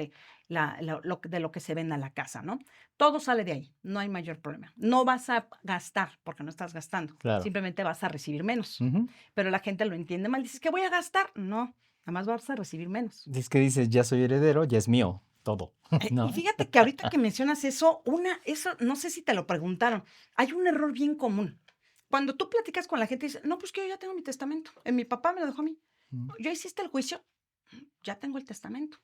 de lo que se venda la casa, ¿no? Todo sale de ahí, no hay mayor problema. No vas a gastar porque no estás gastando, claro. simplemente vas a recibir menos. Ujú. Pero la gente lo entiende mal, dices que voy a gastar. No, nada más vas a recibir menos. Es que dices, ya soy heredero, ya es mío, todo, Y ¿no? fíjate que ahorita que mencionas eso, no sé si te lo preguntaron. Hay un error bien común. Cuando tú platicas con la gente, dices, no, pues que yo ya tengo mi testamento. Mi papá me lo dejó a mí. Mm, ¿Ya hiciste el juicio? Ya tengo el testamento.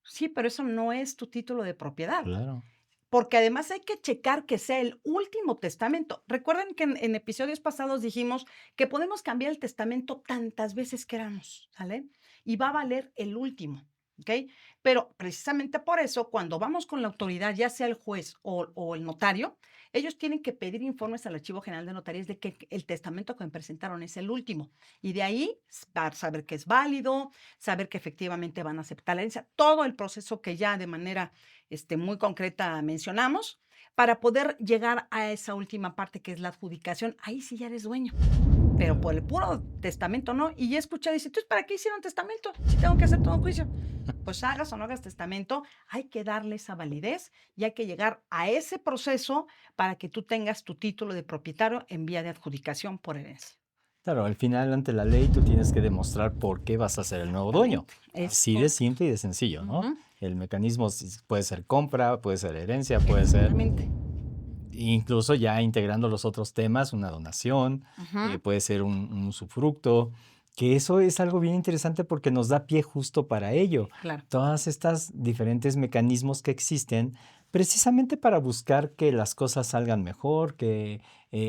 Sí, pero eso no es tu título de propiedad. claro. Porque además hay que checar que sea el último testamento. Recuerden que en episodios pasados dijimos que podemos cambiar el testamento tantas veces queramos, ¿sale? Y va a valer el último, ¿ok? Pero precisamente por eso, cuando vamos con la autoridad, ya sea el juez o el notario, ellos tienen que pedir informes al Archivo General de Notarías de que el testamento que me presentaron es el último. Y de ahí para saber que es válido, saber que efectivamente van a aceptar la herencia, todo el proceso que ya de manera muy concreta mencionamos, para poder llegar a esa última parte que es la adjudicación. Ahí sí ya eres dueño, pero por el puro testamento no. Y ya escuché, dice, ¿entonces para qué hicieron testamento? Si tengo que hacer todo un juicio. Pues hagas o no hagas testamento, hay que darle esa validez y hay que llegar a ese proceso para que tú tengas tu título de propietario en vía de adjudicación por herencia. Claro, al final, ante la ley, tú tienes que demostrar por qué vas a ser el nuevo dueño. Exactamente. Es Así de simple y de sencillo, ¿no? Ujú, El mecanismo puede ser compra, puede ser herencia, puede ser exactamente. incluso ya integrando los otros temas, una donación, Ujú, puede ser un usufructo, que eso es algo bien interesante porque nos da pie justo para ello. claro. Todas estas diferentes mecanismos que existen precisamente para buscar que las cosas salgan mejor, que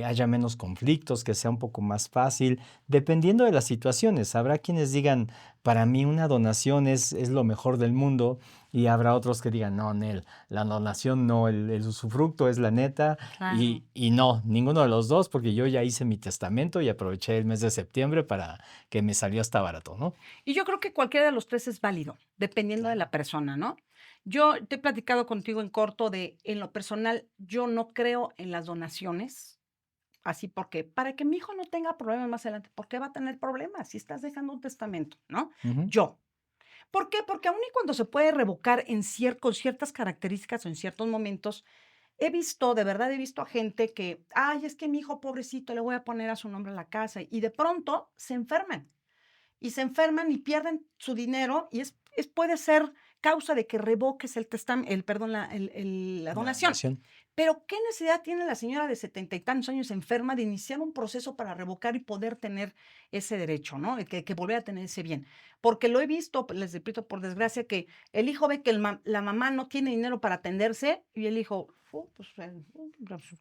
haya menos conflictos, que sea un poco más fácil, dependiendo de las situaciones. Habrá quienes digan, para mí una donación es lo mejor del mundo, y habrá otros que digan, no, Nel, la donación no, el usufructo es la neta, Claro. y no, ninguno de los dos, porque yo ya hice mi testamento y aproveché el mes de septiembre para que me salió hasta barato, ¿no? Y yo creo que cualquiera de los 3 es válido, dependiendo de la persona, ¿no? Yo te he platicado contigo en corto de, en lo personal, yo no creo en las donaciones, así porque para que mi hijo no tenga problemas más adelante, ¿por qué va a tener problemas si estás dejando un testamento, no? Ujú. Yo. ¿Por qué? Porque aun y cuando se puede revocar con ciertas características o en ciertos momentos, he visto, de verdad he visto a gente que, ay, es que mi hijo pobrecito le voy a poner a su nombre la casa y de pronto se enferman y pierden su dinero y puede ser causa de que revoques la La donación. donación. Pero, ¿qué necesidad tiene la señora de 70 y tantos años enferma de iniciar un proceso para revocar y poder tener ese derecho, ¿no? Que volver a tener ese bien? Porque lo he visto, les repito, por desgracia, que el hijo ve que la mamá no tiene dinero para atenderse y el hijo, pues,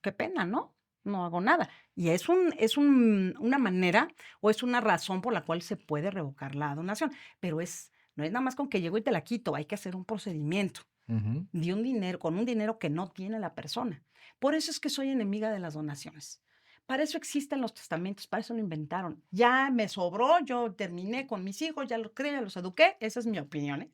qué pena, ¿no? No hago nada. Y una manera o es una razón por la cual se puede revocar la donación, pero no es nada más con que llego y te la quito, hay que hacer un procedimiento Ujú. con un dinero que no tiene la persona. Por eso es que soy enemiga de las donaciones. Para eso existen los testamentos, para eso lo inventaron. Ya me sobró, yo terminé con mis hijos, ya los crié, ya los eduqué, esa es mi opinión, ¿eh?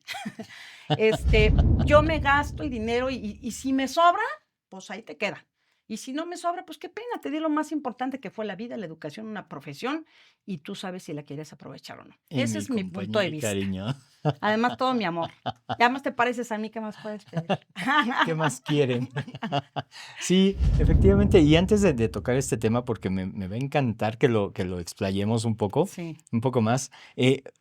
Yo me gasto el dinero y si me sobra, pues ahí te queda. Y si no me sobra, pues qué pena, te di lo más importante que fue la vida, la educación, una profesión, y tú sabes si la quieres aprovechar o no. Y Ese mi es mi punto compañía de y vista. cariño. Además, todo mi amor. Ya más te pareces a mí, ¿qué más puedes pedir? ¿Qué más quieren? Sí, efectivamente. Y antes de tocar este tema, porque me va a encantar que lo explayemos Sí, un poco más,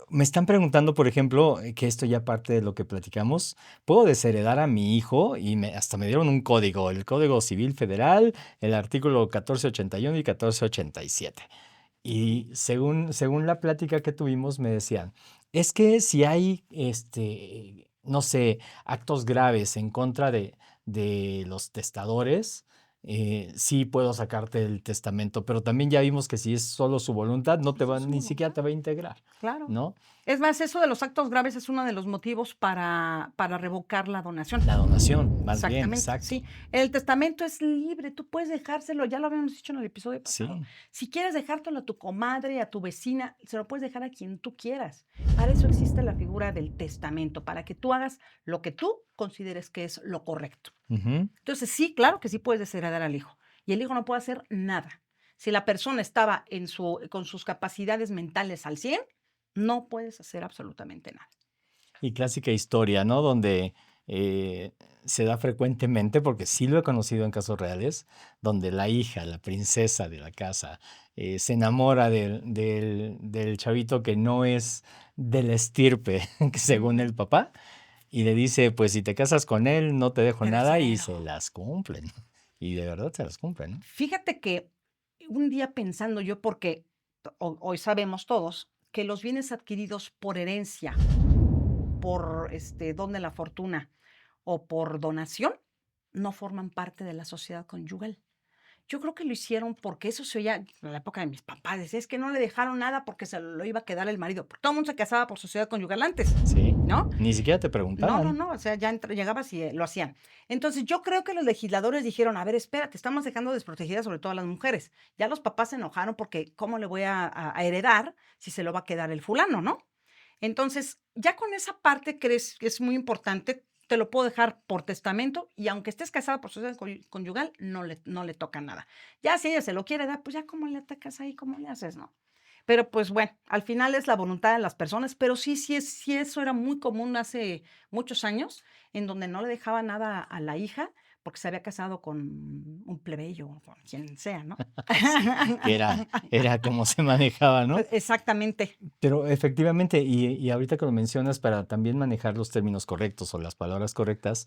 me están preguntando, por ejemplo, que esto ya parte de lo que platicamos, ¿puedo desheredar a mi hijo? Y hasta me dieron un código, el Código Civil Federal, el artículo 1481 y 1487. Y según la plática que tuvimos, me decían, es que si hay, no sé, actos graves en contra de los testadores, sí puedo sacarte el testamento, pero también ya vimos que si es solo su voluntad, no te esa va, es su ni siquiera voluntad, te va a integrar, claro. ¿no? Es más, eso de los actos graves es uno de los motivos para revocar la donación. La donación, más bien, Exactamente, exacto. sí. El testamento es libre, tú puedes dejárselo, ya lo habíamos dicho en el episodio pasado. Sí. Si quieres dejártelo a tu comadre, a tu vecina, se lo puedes dejar a quien tú quieras. Para eso existe la figura del testamento, para que tú hagas lo que tú consideres que es lo correcto. Ujú. Entonces, sí, claro que sí puedes desheredar al hijo. Y el hijo no puede hacer nada. Si la persona estaba con sus capacidades mentales al 100, no puedes hacer absolutamente nada. Y clásica historia, ¿no? Donde se da frecuentemente, porque sí lo he conocido en casos reales, donde la hija, la princesa de la casa, se enamora del chavito que no es de la estirpe, que según el papá, y le dice, pues si te casas con él, no te dejo nada, y se Heredero. las cumplen. Y de verdad se las cumplen, ¿no? Fíjate que un día pensando yo, porque hoy sabemos todos que los bienes adquiridos por herencia, por don de la fortuna o por donación, no forman parte de la sociedad conyugal. Yo creo que lo hicieron porque eso se oía en la época de mis papás. Decía, es que no le dejaron nada porque se lo iba a quedar el marido. Porque todo el mundo se casaba por sociedad conyugal antes, Sí. ¿no? Ni siquiera te No, preguntaban. o sea, ya llegabas y lo hacían. Entonces, yo creo que los legisladores dijeron, a ver, espérate, estamos dejando desprotegidas sobre todo a las mujeres. Ya los papás se enojaron porque ¿cómo le voy a heredar si se lo va a quedar el fulano, no? Entonces, ya con esa parte crees que es muy importante, te lo puedo dejar por testamento y aunque estés casada por sociedad conyugal, no le toca nada. Ya si ella se lo quiere dar, pues ya cómo le atacas ahí, cómo le haces, ¿no? Pero pues bueno, al final es la voluntad de las personas, pero sí eso era muy común hace muchos años, en donde no le dejaba nada a la hija porque se había casado con un plebeyo o con quien sea, ¿no? Sí, que era como se manejaba, ¿no? Exactamente. Pero efectivamente, y ahorita que lo mencionas, para también manejar los términos correctos o las palabras correctas,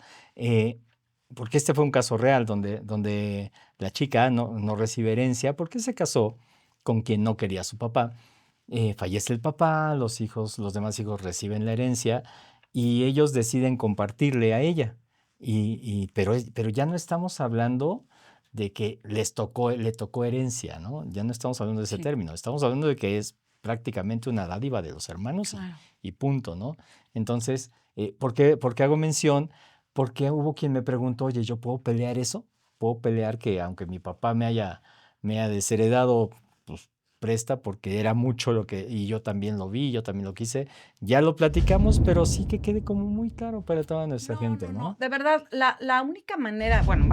porque este fue un caso real donde la chica no recibe herencia porque se casó con quien no quería a su papá. Fallece el papá, los demás hijos reciben la herencia y ellos deciden compartirle a ella. Pero ya no estamos hablando de que le tocó herencia, ¿no? Ya no estamos hablando de ese Sí, término, estamos hablando de que es prácticamente una dádiva de los hermanos claro. y punto, ¿no? Entonces, ¿por qué hago mención? Porque hubo quien me preguntó, oye, ¿yo puedo pelear eso? ¿Puedo pelear que aunque mi papá me haya desheredado, pues presta porque era mucho lo que, y yo también lo vi, yo también lo quise? Ya lo platicamos, pero sí que quede como muy claro para toda nuestra No, gente, no, no. ¿no? De verdad, la única manera, bueno,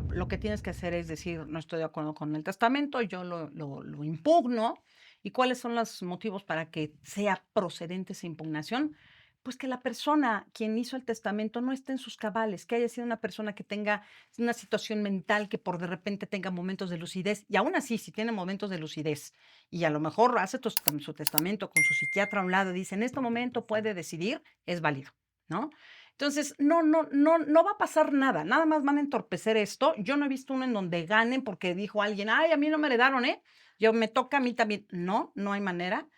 lo que tienes que hacer es decir, no estoy de acuerdo con el testamento, yo lo impugno. ¿Y cuáles son los motivos para que sea procedente esa impugnación? Pues que la persona, quien hizo el testamento, no esté en sus cabales, que haya sido una persona que tenga una situación mental, que por de repente tenga momentos de lucidez. Y aún así, si tiene momentos de lucidez y a lo mejor hace su testamento con su psiquiatra a un lado y dice, en este momento puede decidir, es válido, ¿no? Entonces, no va a pasar nada, nada más van a entorpecer esto. Yo no he visto uno en donde ganen porque dijo alguien, ay, a mí no me heredaron, ¿eh? Yo me toca a mí también. No, no hay manera.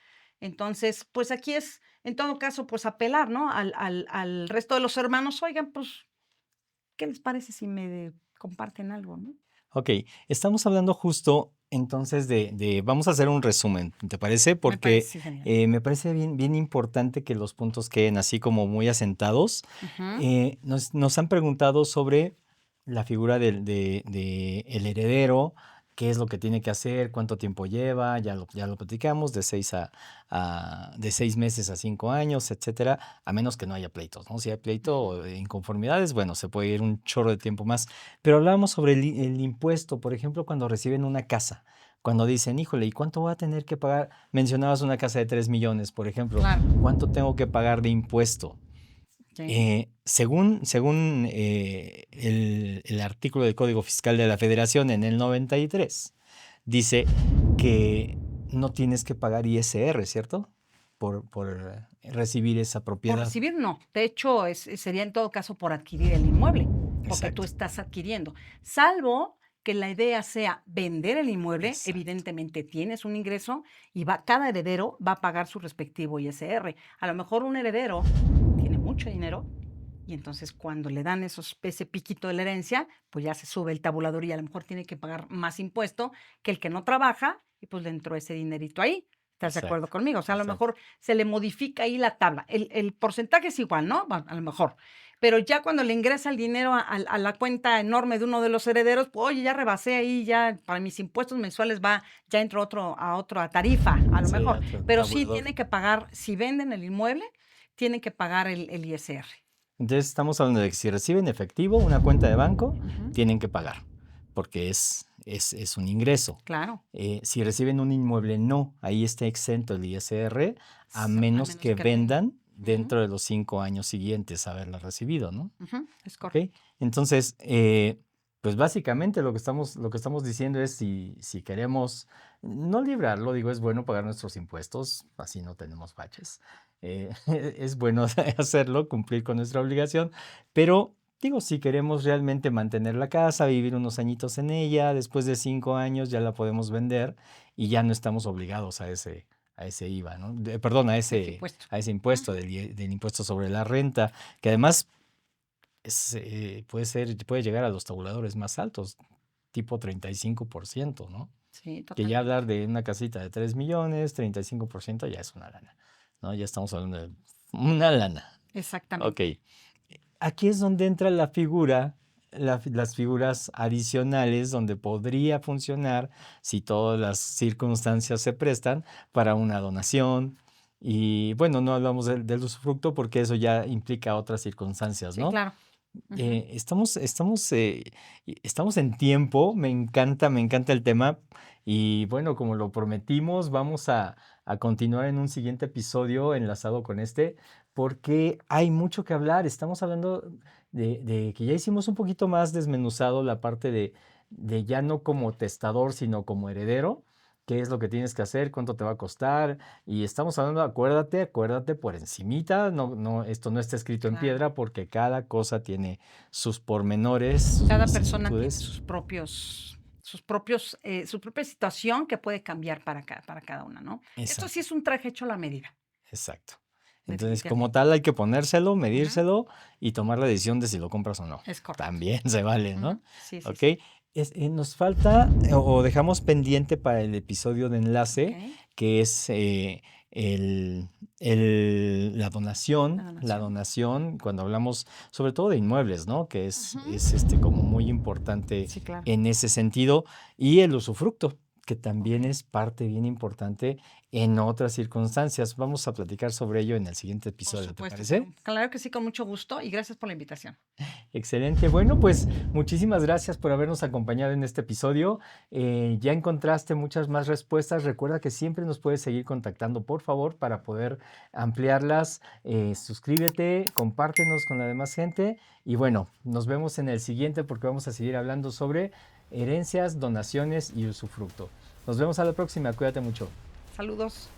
Entonces, pues aquí es, en todo caso, pues apelar, ¿no? Al resto de los hermanos, oigan, pues, ¿qué les parece si me comparten algo, no? Ok, estamos hablando justo entonces vamos a hacer un resumen, ¿te parece? Me Porque parece genial. me parece bien importante que los puntos queden así como muy asentados. Ujú. Nos han preguntado sobre la figura de el heredero, qué es lo que tiene que hacer, cuánto tiempo lleva, ya lo platicamos, de 6 meses a 5 años, etcétera, a menos que no haya pleitos, ¿no? Si hay pleito Ujú. o inconformidades, bueno, se puede ir un chorro de tiempo más. Pero hablábamos sobre el impuesto, por ejemplo, cuando reciben una casa, cuando dicen, híjole, ¿y cuánto voy a tener que pagar? Mencionabas una casa de 3 millones, por ejemplo, Claro, ¿cuánto tengo que pagar de impuesto? sí. Según el artículo del Código Fiscal de la Federación en el 93, dice que no tienes que pagar ISR, ¿cierto? Por recibir esa Por propiedad. recibir, no. De hecho, sería en todo caso por adquirir el inmueble, porque tú Exacto, estás adquiriendo. Salvo que la idea sea vender el inmueble, exacto. evidentemente tienes un ingreso y cada heredero va a pagar su respectivo ISR. A lo mejor un heredero tiene mucho dinero y entonces cuando le dan ese piquito de la herencia, pues ya se sube el tabulador y a lo mejor tiene que pagar más impuesto que el que no trabaja y pues le entró ese dinerito ahí. ¿Estás de acuerdo Exacto, conmigo? O sea, a lo exacto. mejor se le modifica ahí la tabla. El porcentaje es igual, ¿no? Bueno, a lo mejor. Pero ya cuando le ingresa el dinero a la cuenta enorme de uno de los herederos, pues, oye, ya rebasé ahí, ya para mis impuestos mensuales ya entro a otra tarifa, a lo Sí, mejor. otro Pero sí tabulador. tiene que pagar, si venden el inmueble, tienen que pagar el ISR. Entonces estamos hablando de que si reciben efectivo, una cuenta de banco, Ujú. tienen que pagar, porque es un ingreso. Claro, Si reciben un inmueble, no, ahí está exento el ISR, a a menos menos que que vendan. vendan Ujú, dentro de los 5 años siguientes a haberla recibido, ¿no? ujú, es ¿Ok? correcto. Entonces, pues básicamente lo que estamos diciendo es si queremos no librarlo, digo, es bueno pagar nuestros impuestos, así no tenemos baches. Es bueno hacerlo, cumplir con nuestra obligación, pero digo, si queremos realmente mantener la casa, vivir unos añitos en ella, después de 5 años ya la podemos vender y ya no estamos obligados a ese IVA, ¿no? Perdón, Ese impuesto. a ese Ujú, impuesto del impuesto sobre la renta, que además puede llegar a los tabuladores más altos, tipo 35%, ¿no? sí, Que ya totalmente. hablar de una casita de 3 millones, 35% ya es una lana, ¿no? Ya estamos hablando de una lana. Ok. Exactamente. Aquí es donde entra la figura, las figuras adicionales, donde podría funcionar si todas las circunstancias se prestan para una donación. Y bueno, no hablamos del usufructo porque eso ya implica otras circunstancias, Sí, ¿no? claro. Ujú. Estamos en tiempo, me encanta el tema y bueno, como lo prometimos, vamos a continuar en un siguiente episodio enlazado con este, porque hay mucho que hablar. Estamos hablando de que ya hicimos un poquito más desmenuzado la parte de ya no como testador, sino como heredero. ¿Qué es lo que tienes que hacer? ¿Cuánto te va a costar? Y estamos hablando, acuérdate por encimita, esto no está escrito en Claro. piedra porque cada cosa tiene sus pormenores, sus Cada persona tiene vicisitudes. su propia situación que puede cambiar para cada una, ¿no? Esto sí Exacto, es un traje hecho a la medida. exacto. Entonces, definitivamente. como tal, hay que ponérselo, medírselo y tomar la decisión de si lo compras o no. Es correcto. También se vale, ¿no? Ujú. Sí, sí, ¿Ok? sí. Nos falta o dejamos pendiente para el episodio de enlace, Ok. que es el, la donación, La donación. cuando hablamos sobre todo de inmuebles, ¿no? Que Ujú. es como muy importante Sí, claro. en ese sentido, y el usufructo, que también Ok. es parte bien importante en otras circunstancias. Vamos a platicar sobre ello en el siguiente Por episodio, ¿te supuesto, parece? claro que sí, con mucho gusto y gracias por la invitación. Excelente. Bueno, pues muchísimas gracias por habernos acompañado en este episodio. Ya encontraste muchas más respuestas. Recuerda que siempre nos puedes seguir contactando, por favor, para poder ampliarlas. Suscríbete, compártenos con la demás gente. Y bueno, nos vemos en el siguiente porque vamos a seguir hablando sobre herencias, donaciones y usufructo. Nos vemos a la próxima. Cuídate mucho. Saludos.